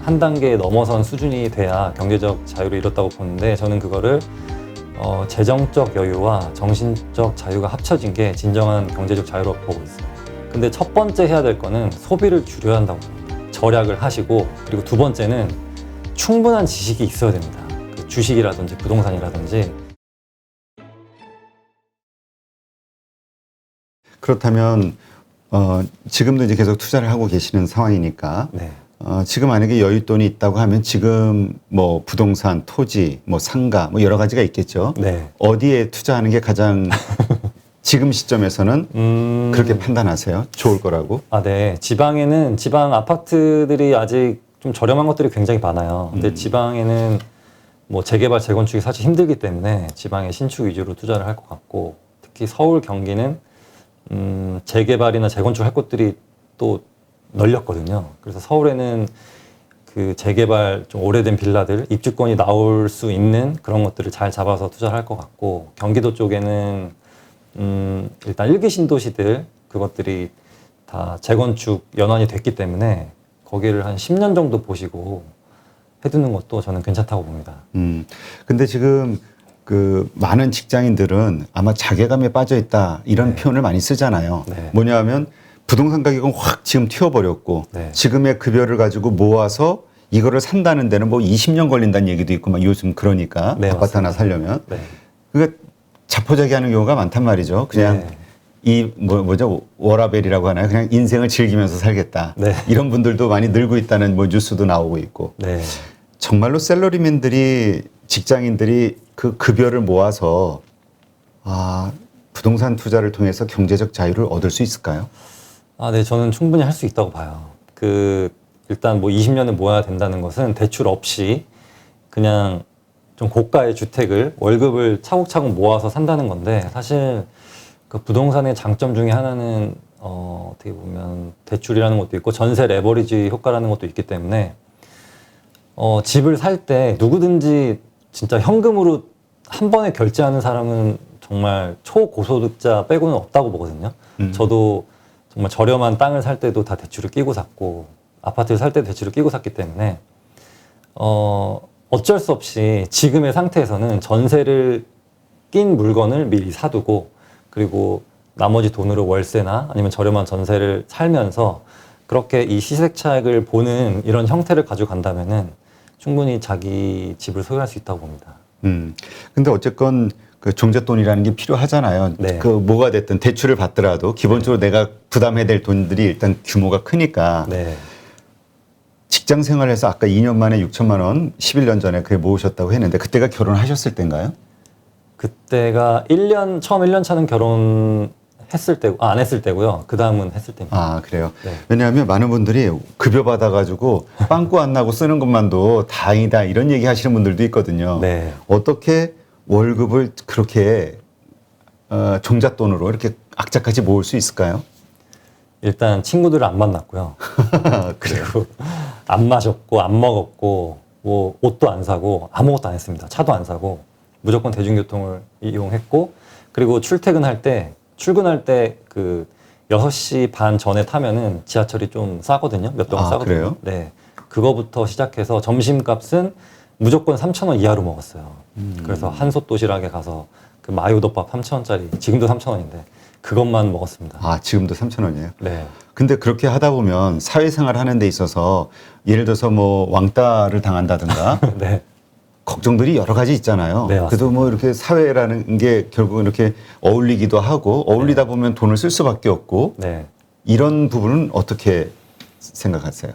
한 단계 넘어선 수준이 돼야 경제적 자유를 이뤘다고 보는데, 저는 그거를 재정적 여유와 정신적 자유가 합쳐진 게 진정한 경제적 자유라고 보고 있어요. 근데 첫 번째 해야 될 거는 소비를 줄여야 한다고 봅니다. 절약을 하시고, 그리고 두 번째는 충분한 지식이 있어야 됩니다. 그 주식이라든지 부동산이라든지. 그렇다면 지금도 이제 계속 투자를 하고 계시는 상황이니까 네. 지금 만약에 여윳돈이 있다고 하면 지금 뭐 부동산, 토지, 뭐 상가 뭐 여러 가지가 있겠죠. 네. 어디에 투자하는 게 가장 지금 시점에서는 그렇게 판단하세요? 좋을 거라고? 네. 지방에는 지방 아파트들이 아직 좀 저렴한 것들이 굉장히 많아요. 근데 지방에는 뭐 재개발, 재건축이 사실 힘들기 때문에 지방의 신축 위주로 투자를 할 것 같고, 특히 서울, 경기는 재개발이나 재건축 할 곳들이 또 널렸거든요. 그래서 서울에는 그 재개발 좀 오래된 빌라들, 입주권이 나올 수 있는 그런 것들을 잘 잡아서 투자를 할 것 같고, 경기도 쪽에는 일단 일기 신도시들 그것들이 다 재건축 연한이 됐기 때문에 거기를 한 10년 정도 보시고 해두는 것도 저는 괜찮다고 봅니다. 근데 지금 그 많은 직장인들은 아마 자괴감에 빠져 있다 이런 표현을 많이 쓰잖아요. 네. 뭐냐면 부동산 가격은 확 지금 튀어버렸고 네. 지금의 급여를 가지고 모아서 이거를 산다는 데는 뭐 20년 걸린다는 얘기도 있고 막 요즘 그러니까 네, 아파트 하나 맞습니다. 살려면 네. 그게 자포자기하는 경우가 많단 말이죠. 그냥 네. 이 뭐죠 워라벨이라고 하나요? 그냥 인생을 즐기면서 살겠다. 네. 이런 분들도 많이 늘고 있다는 뭐 뉴스도 나오고 있고. 네. 정말로 샐러리맨들이 직장인들이 그 급여를 모아서 부동산 투자를 통해서 경제적 자유를 얻을 수 있을까요? 네, 저는 충분히 할 수 있다고 봐요. 일단 뭐 20년을 모아야 된다는 것은 대출 없이 그냥 좀 고가의 주택을 월급을 차곡차곡 모아서 산다는 건데, 사실 그 부동산의 장점 중에 하나는 어떻게 보면 대출이라는 것도 있고 전세 레버리지 효과라는 것도 있기 때문에 집을 살 때 누구든지 진짜 현금으로 한 번에 결제하는 사람은 정말 초고소득자 빼고는 없다고 보거든요. 저도 정말 저렴한 땅을 살 때도 다 대출을 끼고 샀고, 아파트를 살 때도 대출을 끼고 샀기 때문에 어쩔 수 없이 지금의 상태에서는 전세를 낀 물건을 미리 사두고, 그리고 나머지 돈으로 월세나 아니면 저렴한 전세를 살면서 그렇게 이 시세 차익을 보는 이런 형태를 가지고 간다면은 충분히 자기 집을 소유할 수 있다고 봅니다. 근데 어쨌건 그 종잣돈이라는 게 필요하잖아요. 네. 그 뭐가 됐든 대출을 받더라도 기본적으로 내가 부담해야 될 돈들이 일단 규모가 크니까 네. 직장 생활에서 아까 2년 만에 6천만 원 11년 전에 그게 모으셨다고 했는데 그때가 결혼하셨을 때인가요? 그때가 처음 1년 차는 결혼했을 때고, 안 했을 때고요. 그 다음은 했을 때입니다. 그래요. 네. 왜냐하면 많은 분들이 급여 받아가지고 빵꾸 안 나고 쓰는 것만도 다행이다 이런 얘기 하시는 분들도 있거든요. 네. 어떻게 월급을 그렇게 종잣돈으로 이렇게 악착같이 모을 수 있을까요? 일단 친구들을 안 만났고요. 그리고 안 마셨고 안 먹었고 뭐 옷도 안 사고 아무것도 안 했습니다. 차도 안 사고 무조건 대중교통을 이용했고, 그리고 출근할 때 그 6시 반 전에 타면은 지하철이 좀 싸거든요. 몇 동안 싸거든요. 그래요? 네. 그거부터 시작해서 점심값은 무조건 3,000원 이하로 먹었어요. 그래서 한솥 도시락에 가서 그 마요덮밥 3,000원짜리, 지금도 3,000원인데 그것만 먹었습니다. 지금도 3,000원이에요? 네. 근데 그렇게 하다 보면 사회생활 하는 데 있어서 예를 들어서 뭐 왕따를 당한다든가 네. 걱정들이 여러 가지 있잖아요. 네, 맞습니다. 그래도 뭐 이렇게 사회라는 게 결국은 이렇게 어울리기도 하고 어울리다 보면 돈을 쓸 수밖에 없고 네. 이런 부분은 어떻게 생각하세요?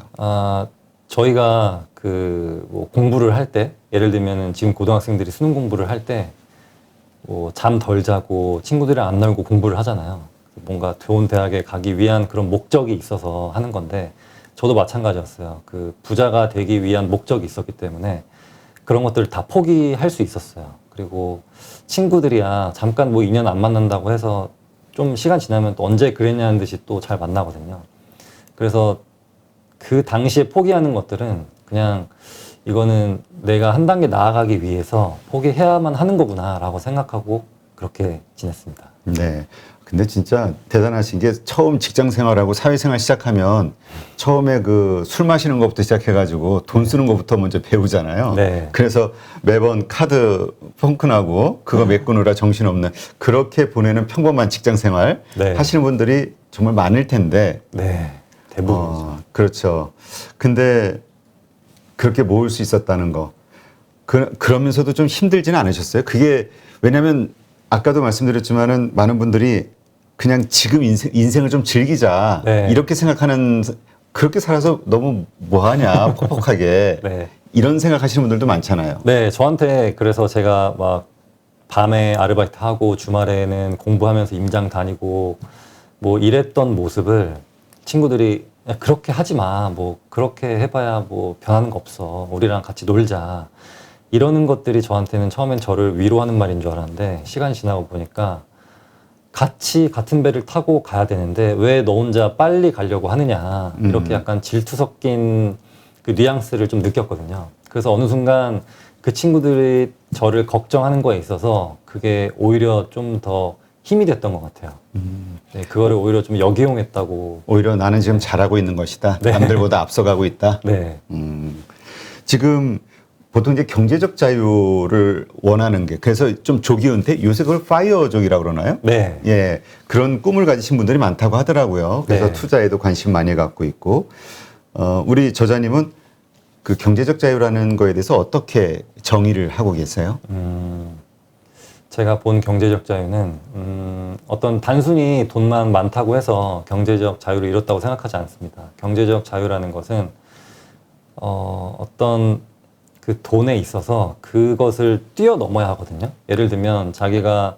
저희가 뭐 공부를 할 때, 예를 들면은 지금 고등학생들이 수능 공부를 할 때 뭐 잠 덜 자고 친구들이랑 안 놀고 공부를 하잖아요. 뭔가 좋은 대학에 가기 위한 그런 목적이 있어서 하는 건데, 저도 마찬가지였어요. 그 부자가 되기 위한 목적이 있었기 때문에 그런 것들을 다 포기할 수 있었어요. 그리고 친구들이야 잠깐 뭐 2년 안 만난다고 해서 좀 시간 지나면 또 언제 그랬냐는 듯이 또 잘 만나거든요. 그래서 그 당시에 포기하는 것들은 그냥 이거는 내가 한 단계 나아가기 위해서 포기해야만 하는 거구나 라고 생각하고 그렇게 지냈습니다. 네. 근데 진짜 대단하신 게 처음 직장 생활하고 사회생활 시작하면 처음에 그 술 마시는 것부터 시작해가지고 돈 쓰는 것부터 먼저 배우잖아요. 네. 그래서 매번 카드 펑크나고 그거 메꾸느라 정신없는 그렇게 보내는 평범한 직장 생활 네. 하시는 분들이 정말 많을 텐데. 네. 대부분이죠. 그렇죠. 근데 그렇게 모을 수 있었다는 거. 그러면서도 좀 힘들지는 않으셨어요? 그게 왜냐하면 아까도 말씀드렸지만은 많은 분들이 그냥 지금 인생을 좀 즐기자 네. 이렇게 생각하는 그렇게 살아서 너무 뭐하냐 퍽퍽하게 네. 이런 생각하시는 분들도 많잖아요. 네, 저한테 그래서 제가 막 밤에 아르바이트 하고 주말에는 공부하면서 임장 다니고 뭐 이랬던 모습을 친구들이 야, 그렇게 하지 마. 뭐 그렇게 해봐야 뭐 변하는 거 없어. 우리랑 같이 놀자. 이러는 것들이 저한테는 처음엔 저를 위로하는 말인 줄 알았는데 시간이 지나고 보니까 같이 같은 배를 타고 가야 되는데 왜 너 혼자 빨리 가려고 하느냐. 이렇게 약간 질투 섞인 그 뉘앙스를 좀 느꼈거든요. 그래서 어느 순간 그 친구들이 저를 걱정하는 거에 있어서 그게 오히려 좀 더 힘이 됐던 것 같아요. 네, 그거를 오히려 좀 역이용했다고. 오히려 나는 지금 잘하고 있는 것이다. 네. 남들보다 앞서가고 있다. 네. 지금 보통 이제 경제적 자유를 원하는 게 그래서 좀 조기 은퇴 요새 그걸 파이어족이라고 그러나요? 네. 예, 그런 꿈을 가지신 분들이 많다고 하더라고요. 그래서 네. 투자에도 관심 많이 갖고 있고, 우리 저자님은 그 경제적 자유라는 거에 대해서 어떻게 정의를 하고 계세요? 제가 본 경제적 자유는 어떤 단순히 돈만 많다고 해서 경제적 자유를 이뤘다고 생각하지 않습니다. 경제적 자유라는 것은 어떤 그 돈에 있어서 그것을 뛰어넘어야 하거든요. 예를 들면 자기가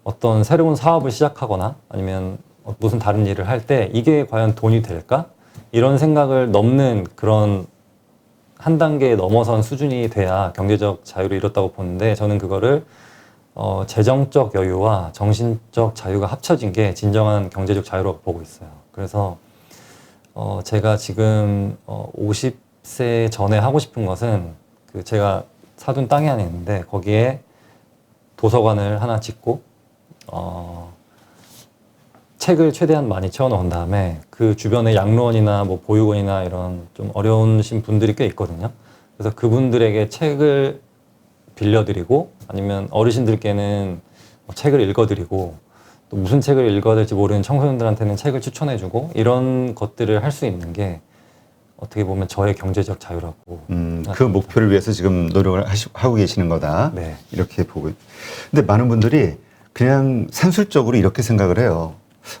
어떤 새로운 사업을 시작하거나 아니면 무슨 다른 일을 할 때 이게 과연 돈이 될까? 이런 생각을 넘는 그런 한 단계 넘어선 수준이 돼야 경제적 자유를 이뤘다고 보는데 저는 그거를 재정적 여유와 정신적 자유가 합쳐진 게 진정한 경제적 자유라고 보고 있어요. 그래서 제가 지금 50세 전에 하고 싶은 것은 그 제가 사둔 땅이 하나 있는데 거기에 도서관을 하나 짓고 책을 최대한 많이 채워놓은 다음에 그 주변에 양로원이나 뭐 보육원이나 이런 좀 어려우신 분들이 꽤 있거든요. 그래서 그분들에게 책을 빌려드리고 아니면 어르신들께는 책을 읽어드리고 또 무슨 책을 읽어야 될지 모르는 청소년들한테는 책을 추천해주고 이런 것들을 할 수 있는 게 어떻게 보면 저의 경제적 자유라고. 그 목표를 위해서 지금 노력을 하고 계시는 거다. 네. 이렇게 보고. 근데 많은 분들이 그냥 산술적으로 이렇게 생각을 해요.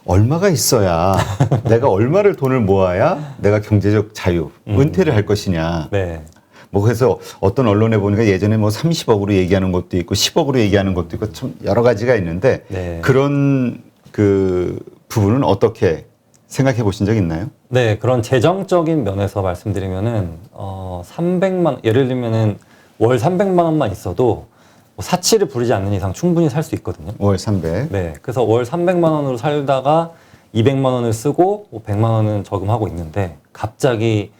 얼마가 있어야 내가 얼마를 돈을 모아야 내가 경제적 자유, 은퇴를 할 것이냐. 네. 뭐 그래서 어떤 언론에 보니까 예전에 뭐 30억으로 얘기하는 것도 있고 10억으로 얘기하는 것도 있고 참 여러 가지가 있는데 네. 그런 그 부분은 어떻게 생각해 보신 적 있나요? 네, 그런 재정적인 면에서 말씀드리면은 300만 예를 들면은 월 300만 원만 있어도 뭐 사치를 부리지 않는 이상 충분히 살 수 있거든요. 월 300. 네, 그래서 월 300만 원으로 살다가 200만 원을 쓰고 100만 원은 저금하고 있는데 갑자기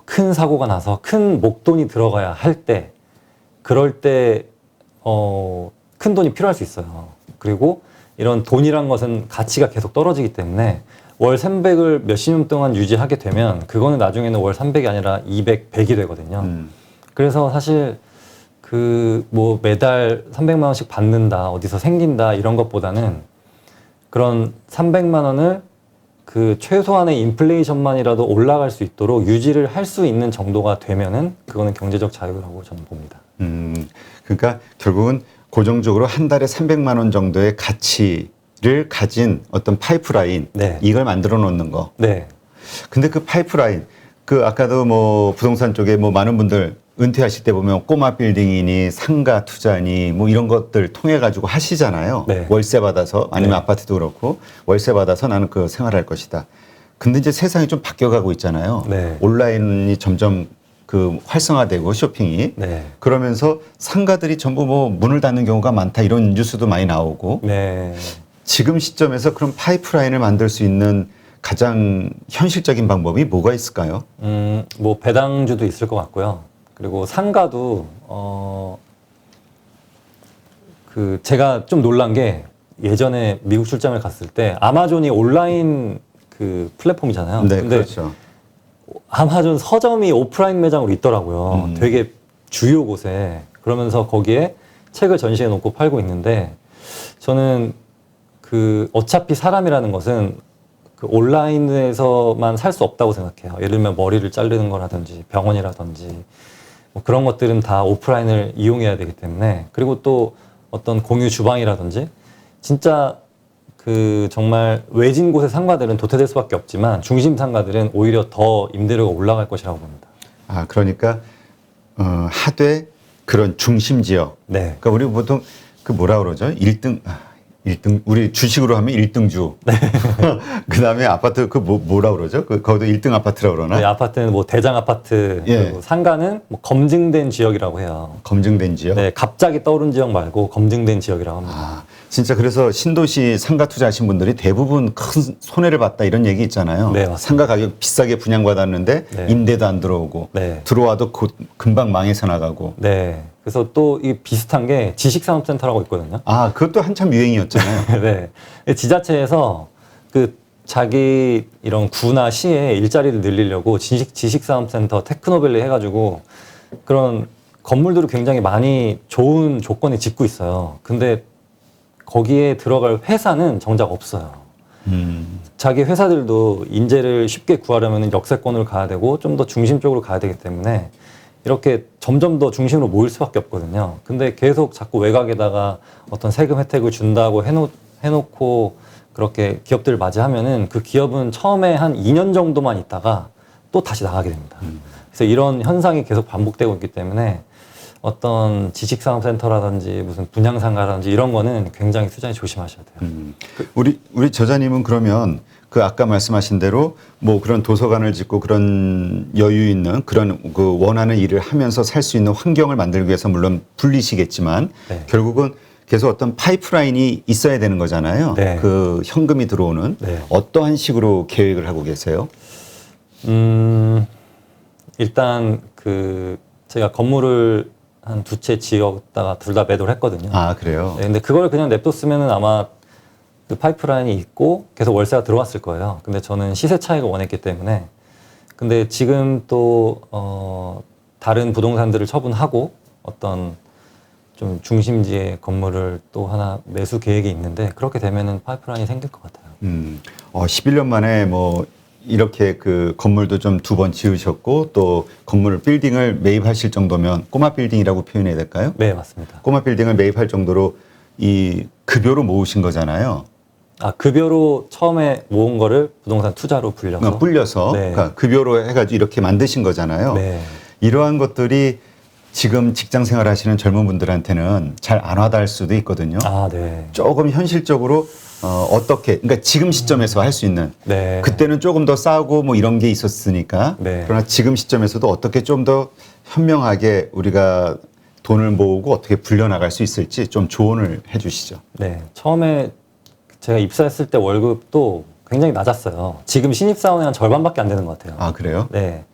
큰 사고가 나서 큰 목돈이 들어가야 할 때 그럴 때 큰 돈이 필요할 수 있어요. 그리고 이런 돈이란 것은 가치가 계속 떨어지기 때문에 월 300을 몇십 년 동안 유지하게 되면 그거는 나중에는 월 300이 아니라 200, 100이 되거든요. 그래서 사실 그 뭐 매달 300만 원씩 받는다, 어디서 생긴다 이런 것보다는 그런 300만 원을 그 최소한의 인플레이션만이라도 올라갈 수 있도록 유지를 할 수 있는 정도가 되면은 그거는 경제적 자유라고 저는 봅니다. 그러니까 결국은 고정적으로 한 달에 300만 원 정도의 가치를 가진 어떤 파이프라인 네. 이걸 만들어 놓는 거. 네. 근데 그 파이프라인 그 아까도 뭐 부동산 쪽에 뭐 많은 분들 은퇴하실 때 보면 꼬마 빌딩이니 상가 투자니 뭐 이런 것들 통해 가지고 하시잖아요. 네. 월세 받아서 아니면 네. 아파트도 그렇고 월세 받아서 나는 그 생활할 것이다. 근데 이제 세상이 좀 바뀌어가고 있잖아요. 네. 온라인이 점점 그 활성화되고 쇼핑이 네. 그러면서 상가들이 전부 뭐 문을 닫는 경우가 많다 이런 뉴스도 많이 나오고 네. 지금 시점에서 그런 파이프라인을 만들 수 있는 가장 현실적인 방법이 뭐가 있을까요? 뭐 배당주도 있을 것 같고요. 그리고 상가도 그 제가 좀 놀란 게 예전에 미국 출장을 갔을 때 아마존이 온라인 그 플랫폼이잖아요. 네, 근데 그렇죠. 아마존 서점이 오프라인 매장으로 있더라고요. 되게 주요 곳에. 그러면서 거기에 책을 전시해 놓고 팔고 있는데 저는 그 어차피 사람이라는 것은 그 온라인에서만 살 수 없다고 생각해요. 예를 들면 머리를 자르는 거라든지 병원이라든지 뭐 그런 것들은 다 오프라인을 이용해야 되기 때문에 그리고 또 어떤 공유 주방이라든지 진짜 그 정말 외진 곳의 상가들은 도태될 수밖에 없지만 중심 상가들은 오히려 더 임대료가 올라갈 것이라고 봅니다. 아, 그러니까 하되 그런 중심 지역. 네. 그러니까 우리 보통 그 뭐라 그러죠? 1등 우리 주식으로 하면 1등주. 네. 그다음에 아파트 그 뭐라 그러죠? 그 거기도 1등 아파트라고 그러나? 네, 아파트는 뭐 대장 아파트, 예. 그리고 상가는 뭐 검증된 지역이라고 해요. 검증된 지역. 네, 갑자기 떠오른 지역 말고 검증된 지역이라고 합니다. 아, 진짜 그래서 신도시 상가 투자하신 분들이 대부분 큰 손해를 봤다 이런 얘기 있잖아요. 네, 맞습니다. 상가 가격 비싸게 분양받았는데 네. 임대도 안 들어오고 네. 들어와도 금방 망해서 나가고. 네. 그래서 또 이 비슷한 게 지식산업센터라고 있거든요. 아, 그것도 한참 유행이었잖아요. 네. 지자체에서 그 자기 이런 구나 시에 일자리를 늘리려고 지식산업센터 테크노밸리 해가지고 그런 건물들을 굉장히 많이 좋은 조건에 짓고 있어요. 근데 거기에 들어갈 회사는 정작 없어요. 자기 회사들도 인재를 쉽게 구하려면 역세권을 가야 되고 좀 더 중심 쪽으로 가야 되기 때문에 이렇게 점점 더 중심으로 모일 수밖에 없거든요. 근데 계속 자꾸 외곽에다가 어떤 세금 혜택을 준다고 해놓고 그렇게 기업들을 맞이하면은 그 기업은 처음에 한 2년 정도만 있다가 또 다시 나가게 됩니다. 그래서 이런 현상이 계속 반복되고 있기 때문에 어떤 지식산업센터라든지 무슨 분양상가라든지 이런 거는 굉장히 투자에 조심하셔야 돼요. 우리 저자님은 그러면 그 아까 말씀하신 대로 뭐 그런 도서관을 짓고 그런 여유 있는 그런 그 원하는 일을 하면서 살 수 있는 환경을 만들기 위해서 물론 불리시겠지만 네. 결국은 계속 어떤 파이프라인이 있어야 되는 거잖아요. 네. 그 현금이 들어오는 네. 어떠한 식으로 계획을 하고 계세요? 일단 그 제가 건물을 한 두 채 지었다가 둘 다 매도를 했거든요. 아, 그래요? 네, 근데 그걸 그냥 냅뒀으면은 아마 그 파이프라인이 있고 계속 월세가 들어왔을 거예요. 근데 저는 시세 차익을 원했기 때문에. 근데 지금 또 다른 부동산들을 처분하고 어떤 좀 중심지의 건물을 또 하나 매수 계획이 있는데 그렇게 되면은 파이프라인이 생길 것 같아요. 11년 만에 뭐 이렇게 그 건물도 좀 두 번 지으셨고 또 건물 빌딩을 매입하실 정도면 꼬마 빌딩이라고 표현해야 될까요? 네, 맞습니다. 꼬마 빌딩을 매입할 정도로 이 급여로 모으신 거잖아요. 아, 급여로 처음에 모은 거를 부동산 투자로 불려서. 그러니까 불려서 네. 그러니까 급여로 해가지고 이렇게 만드신 거잖아요. 네. 이러한 것들이 지금 직장 생활하시는 젊은 분들한테는 잘 안 와닿을 수도 있거든요. 아, 네. 조금 현실적으로 어떻게 그러니까 지금 시점에서 할 수 있는 네. 그때는 조금 더 싸고 뭐 이런 게 있었으니까 네. 그러나 지금 시점에서도 어떻게 좀 더 현명하게 우리가 돈을 모으고 어떻게 불려나갈 수 있을지 좀 조언을 해 주시죠. 네. 처음에 제가 입사했을 때 월급도 굉장히 낮았어요. 지금 신입사원의 한 절반밖에 안 되는 것 같아요. 아, 그래요? 네.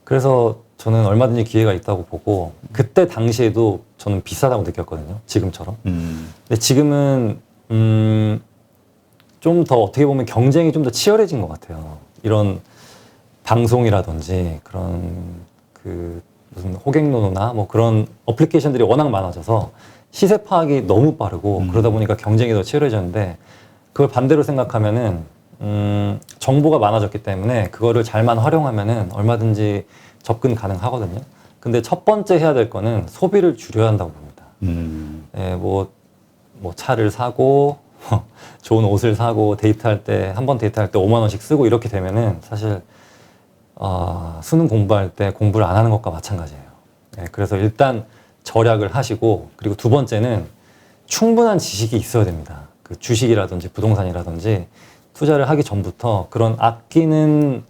그래서 저는 얼마든지 기회가 있다고 보고 그때 당시에도 저는 비싸다고 느꼈거든요. 지금처럼. 근데 지금은 좀 더 어떻게 보면 경쟁이 좀 더 치열해진 것 같아요. 이런 방송이라든지 그런 그 무슨 호갱노노나 뭐 그런 어플리케이션들이 워낙 많아져서 시세 파악이 너무 빠르고 그러다 보니까 경쟁이 더 치열해졌는데 그걸 반대로 생각하면은 정보가 많아졌기 때문에 그거를 잘만 활용하면은 얼마든지 접근 가능하거든요. 근데 첫 번째 해야 될 거는 소비를 줄여야 한다고 봅니다. 네, 뭐 차를 사고 좋은 옷을 사고 데이트할 때 한 번 데이트할 때 5만 원씩 쓰고 이렇게 되면은 사실 수능 공부할 때 공부를 안 하는 것과 마찬가지예요. 네, 그래서 일단 절약을 하시고 그리고 두 번째는 충분한 지식이 있어야 됩니다. 그 주식이라든지 부동산이라든지 투자를 하기 전부터 그런 아끼는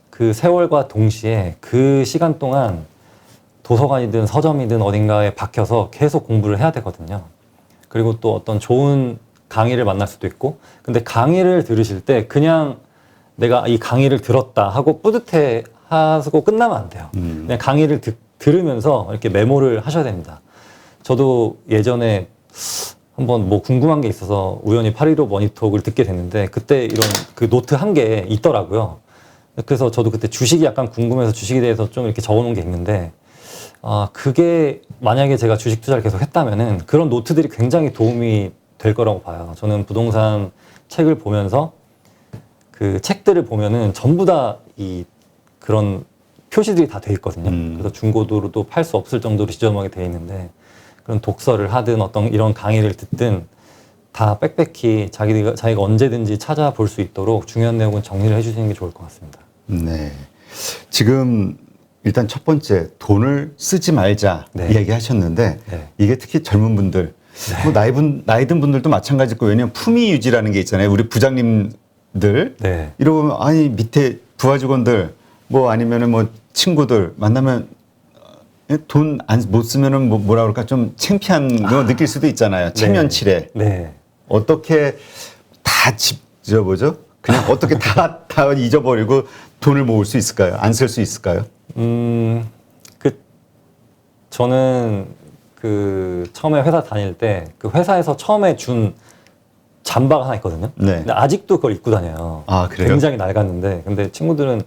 그 세월과 동시에 그 시간 동안 도서관이든 서점이든 어딘가에 박혀서 계속 공부를 해야 되거든요. 그리고 또 어떤 좋은 강의를 만날 수도 있고 근데 강의를 들으실 때 그냥 내가 이 강의를 들었다 하고 뿌듯해 하고 끝나면 안 돼요. 그냥 강의를 들으면서 이렇게 메모를 하셔야 됩니다. 저도 예전에 한번 뭐 궁금한 게 있어서 우연히 815 머니톡을 듣게 됐는데 그때 이런 그 노트 한 게 있더라고요. 그래서 저도 그때 주식이 약간 궁금해서 주식에 대해서 좀 이렇게 적어놓은 게 있는데 그게 만약에 제가 주식 투자를 계속 했다면은 그런 노트들이 굉장히 도움이 될 거라고 봐요. 저는 부동산 책을 보면서 그 책들을 보면은 전부 다 이 그런 표시들이 다 돼 있거든요. 그래서 중고도로도 팔 수 없을 정도로 지저분하게 돼 있는데 그런 독서를 하든 어떤 이런 강의를 듣든 다 빽빽히 자기가 언제든지 찾아볼 수 있도록 중요한 내용은 정리를 해주시는 게 좋을 것 같습니다. 네. 지금 일단 첫 번째 돈을 쓰지 말자 네. 이야기하셨는데 네. 이게 특히 젊은 분들, 뭐 나이 든 분들도 마찬가지고 왜냐면 품위 유지라는 게 있잖아요. 우리 부장님들 네. 이러면 아니 밑에 부하 직원들 뭐 아니면은 뭐 친구들 만나면 돈 못 쓰면은 뭐라 그럴까 좀 창피한 거 느낄 수도 있잖아요. 체면치레. 네. 어떻게 다 뭐죠? 그냥 어떻게 다 잊어버리고 돈을 모을 수 있을까요? 안 쓸 수 있을까요? 저는 그 처음에 회사 다닐 때 그 회사에서 처음에 준 잠바가 하나 있거든요. 네. 근데 아직도 그걸 입고 다녀요. 아, 그래요? 굉장히 낡았는데. 근데 친구들은,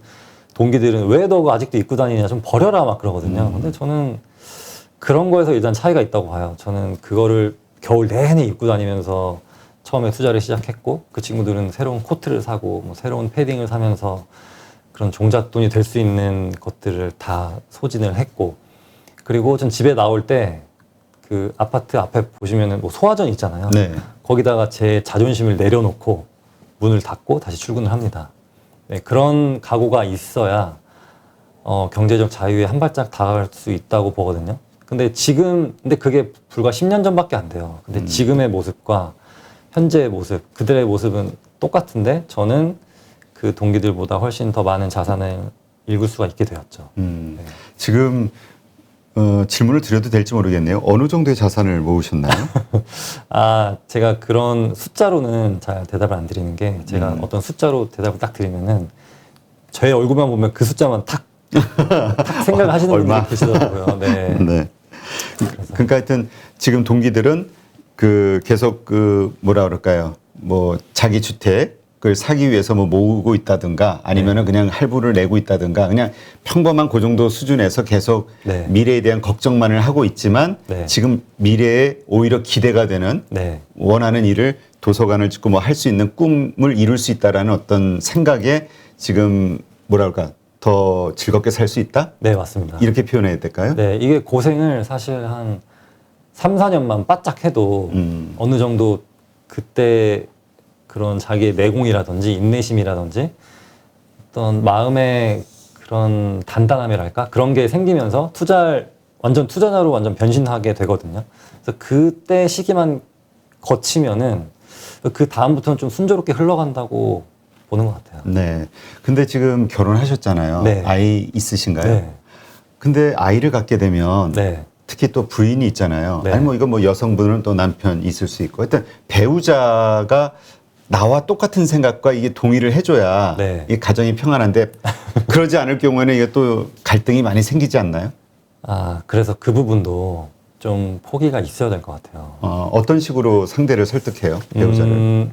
동기들은 왜 너 그거 아직도 입고 다니냐, 좀 버려라 막 그러거든요. 근데 저는 그런 거에서 일단 차이가 있다고 봐요. 저는 그거를 겨울 내내 입고 다니면서 처음에 투자를 시작했고, 그 친구들은 새로운 코트를 사고, 뭐 새로운 패딩을 사면서 그런 종잣돈이 될 수 있는 것들을 다 소진을 했고, 그리고 전 집에 나올 때 그 아파트 앞에 보시면은 뭐 소화전 있잖아요. 네. 거기다가 제 자존심을 내려놓고 문을 닫고 다시 출근을 합니다. 네, 그런 각오가 있어야 경제적 자유에 한 발짝 다가갈 수 있다고 보거든요. 근데 그게 불과 10년 전밖에 안 돼요. 근데 지금의 모습과 현재의 모습, 그들의 모습은 똑같은데 저는 그 동기들보다 훨씬 더 많은 자산을 읽을 수가 있게 되었죠. 네. 지금 질문을 드려도 될지 모르겠네요. 어느 정도의 자산을 모으셨나요? 제가 그런 숫자로는 잘 대답을 안 드리는 게 제가 어떤 숫자로 대답을 딱 드리면은 저의 얼굴만 보면 그 숫자만 탁 생각을 하시는 얼마? 분들이 계시더라고요. 네. 네. 그러니까 하여튼 지금 동기들은 그 계속 그 뭐라 그럴까요? 뭐 자기 주택을 사기 위해서 뭐 모으고 있다든가 아니면은 그냥 할부를 내고 있다든가 그냥 평범한 그 정도 수준에서 계속 네. 미래에 대한 걱정만을 하고 있지만 네. 지금 미래에 오히려 기대가 되는 네. 원하는 일을 도서관을 짓고 뭐 할 수 있는 꿈을 이룰 수 있다라는 어떤 생각에 지금 뭐라 그럴까 더 즐겁게 살 수 있다? 네, 맞습니다. 이렇게 표현해야 될까요? 네, 이게 고생을 사실 한 3, 4년만 바짝 해도 어느 정도 그때 그런 자기의 내공이라든지 인내심이라든지 어떤 마음의 그런 단단함이랄까 그런 게 생기면서 완전 투자자로 완전 변신하게 되거든요. 그래서 그때 시기만 거치면은 그 다음부터는 좀 순조롭게 흘러간다고 보는 것 같아요. 네. 근데 지금 결혼하셨잖아요. 네. 아이 있으신가요? 네. 근데 아이를 갖게 되면 네. 특히 또 부인이 있잖아요. 네. 아니 뭐 이건 뭐 여성분은 또 남편 있을 수 있고 하여튼 배우자가 나와 똑같은 생각과 이게 동의를 해줘야 네. 이 가정이 평안한데 그러지 않을 경우에는 이게 또 갈등이 많이 생기지 않나요? 그래서 그 부분도 좀 포기가 있어야 될 것 같아요. 어떤 식으로 상대를 설득해요? 배우자를?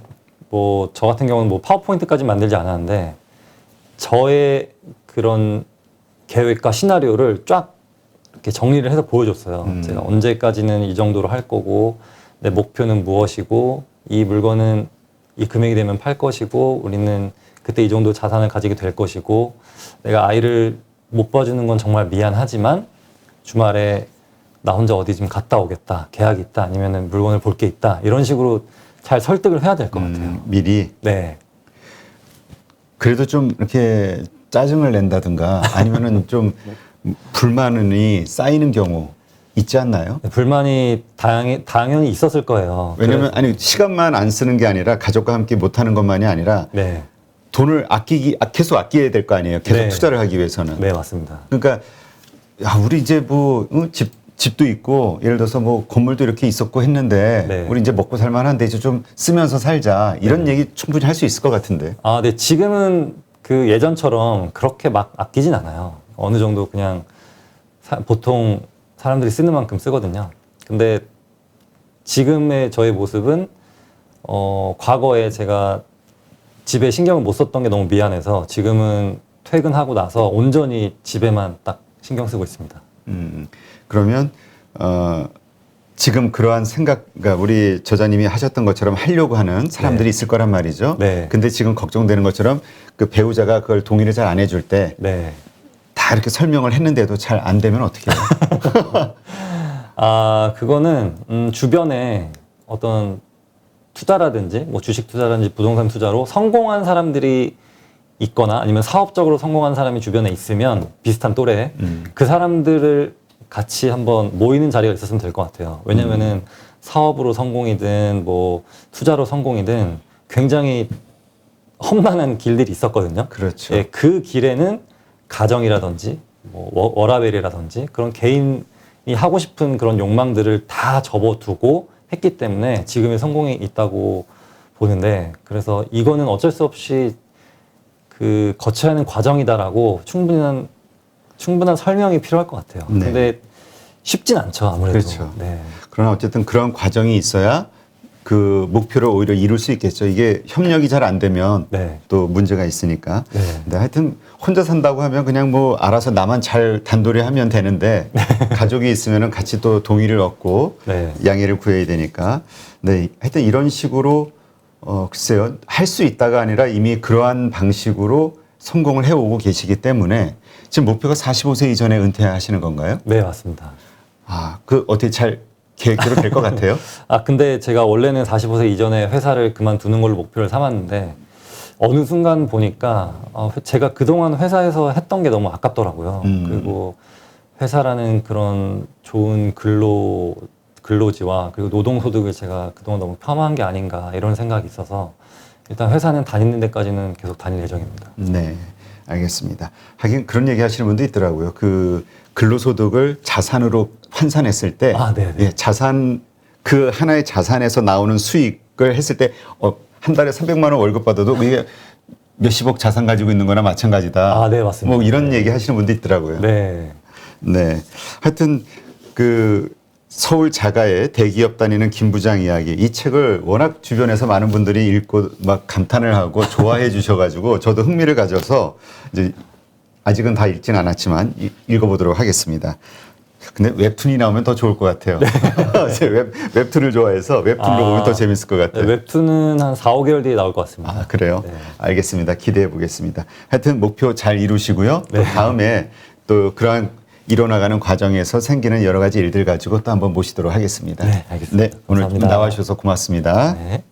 뭐 저 같은 경우는 뭐 파워포인트까지 만들지 않았는데 저의 그런 계획과 시나리오를 쫙 이렇게 정리를 해서 보여줬어요. 제가 언제까지는 이 정도로 할 거고 내 목표는 무엇이고 이 물건은 이 금액이 되면 팔 것이고 우리는 그때 이 정도 자산을 가지게 될 것이고 내가 아이를 못 봐주는 건 정말 미안하지만 주말에 나 혼자 어디 좀 갔다 오겠다. 계약이 있다. 아니면은 물건을 볼 게 있다. 이런 식으로 잘 설득을 해야 될 것 같아요. 미리. 네. 그래도 좀 이렇게 짜증을 낸다든가 아니면은 좀 불만이 쌓이는 경우 있지 않나요? 불만이 당연히 있었을 거예요. 왜냐면 아니 시간만 안 쓰는 게 아니라 가족과 함께 못 하는 것만이 아니라 네. 돈을 계속 아껴야 될 거 아니에요. 계속 네. 투자를 하기 위해서는. 네, 맞습니다. 그러니까 야, 우리 이제 뭐 집도 있고 예를 들어서 뭐 건물도 이렇게 있었고 했는데 네. 우리 이제 먹고 살 만한데 이제 좀 쓰면서 살자. 이런 얘기 충분히 할 수 있을 것 같은데. 네. 지금은 그 예전처럼 그렇게 막 아끼진 않아요. 어느 정도 그냥 보통 사람들이 쓰는 만큼 쓰거든요. 근데 지금의 저의 모습은 과거에 제가 집에 신경을 못 썼던 게 너무 미안해서 지금은 퇴근하고 나서 온전히 집에만 딱 신경 쓰고 있습니다. 그러면 지금 그러한 생각, 그러니까 우리 저자님이 하셨던 것처럼 하려고 하는 사람들이 네. 있을 거란 말이죠. 네. 근데 지금 걱정되는 것처럼 그 배우자가 그걸 동의를 잘 안 해줄 때 다 네. 이렇게 설명을 했는데도 잘 안 되면 어떻게 해요? 그거는 주변에 어떤 투자라든지 뭐 주식 투자라든지 부동산 투자로 성공한 사람들이 있거나 아니면 사업적으로 성공한 사람이 주변에 있으면 비슷한 또래 그 사람들을 같이 한번 모이는 자리가 있었으면 될 것 같아요. 왜냐면은 사업으로 성공이든 뭐 투자로 성공이든 굉장히 험난한 길들이 있었거든요. 그렇죠. 예, 그 길에는 가정이라든지 뭐 워라밸이라든지 그런 개인이 하고 싶은 그런 욕망들을 다 접어두고 했기 때문에 지금의 성공이 있다고 보는데, 그래서 이거는 어쩔 수 없이 그 거쳐야 하는 과정이다라고 충분한 설명이 필요할 것 같아요. 네. 근데 쉽진 않죠, 아무래도. 그렇죠. 네. 그러나 어쨌든 그런 과정이 있어야 그 목표를 오히려 이룰 수 있겠죠. 이게 협력이 잘 안 되면 네. 또 문제가 있으니까. 네. 근데 하여튼 혼자 산다고 하면 그냥 뭐 알아서 나만 잘 단돌이 하면 되는데 가족이 있으면은 같이 또 동의를 얻고 네. 양해를 구해야 되니까. 네. 하여튼 이런 식으로 글쎄요. 할 수 있다가 아니라 이미 그러한 방식으로 성공을 해오고 계시기 때문에 지금 목표가 45세 이전에 은퇴하시는 건가요? 네, 맞습니다. 그 어떻게 잘 계획대로 될 것 같아요? 근데 제가 원래는 45세 이전에 회사를 그만두는 걸로 목표를 삼았는데 어느 순간 보니까 제가 그동안 회사에서 했던 게 너무 아깝더라고요. 그리고 회사라는 그런 좋은 근로지와 그리고 노동소득을 제가 그동안 너무 폄하한 게 아닌가 이런 생각이 있어서 일단 회사는 다니는 데까지는 계속 다닐 예정입니다. 네, 알겠습니다. 하긴 그런 얘기 하시는 분도 있더라고요. 그 근로소득을 자산으로 환산했을 때, 네네. 예, 자산, 그 하나의 자산에서 나오는 수익을 했을 때, 한 달에 300만 원 월급 받아도 이게 몇십억 자산 가지고 있는 거나 마찬가지다. 네, 맞습니다. 뭐 이런 얘기 하시는 분도 있더라고요. 네. 네. 하여튼 그 서울 자가의 대기업 다니는 김 부장 이야기, 이 책을 워낙 주변에서 많은 분들이 읽고 막 감탄을 하고 좋아해 주셔가지고 저도 흥미를 가져서 이제 아직은 다 읽진 않았지만 읽어보도록 하겠습니다. 근데 웹툰이 나오면 더 좋을 것 같아요. 제가 웹툰을 좋아해서 웹툰으로 보면 더 재밌을 것 같아요. 네, 웹툰은 한 4, 5개월 뒤에 나올 것 같습니다. 그래요? 네. 알겠습니다. 기대해 보겠습니다. 하여튼 목표 잘 이루시고요. 또 네. 다음에 또 그러한 이뤄나가는 과정에서 생기는 여러 가지 일들 가지고 또 한번 모시도록 하겠습니다. 네, 알겠습니다. 네, 오늘 감사합니다. 나와주셔서 고맙습니다. 네.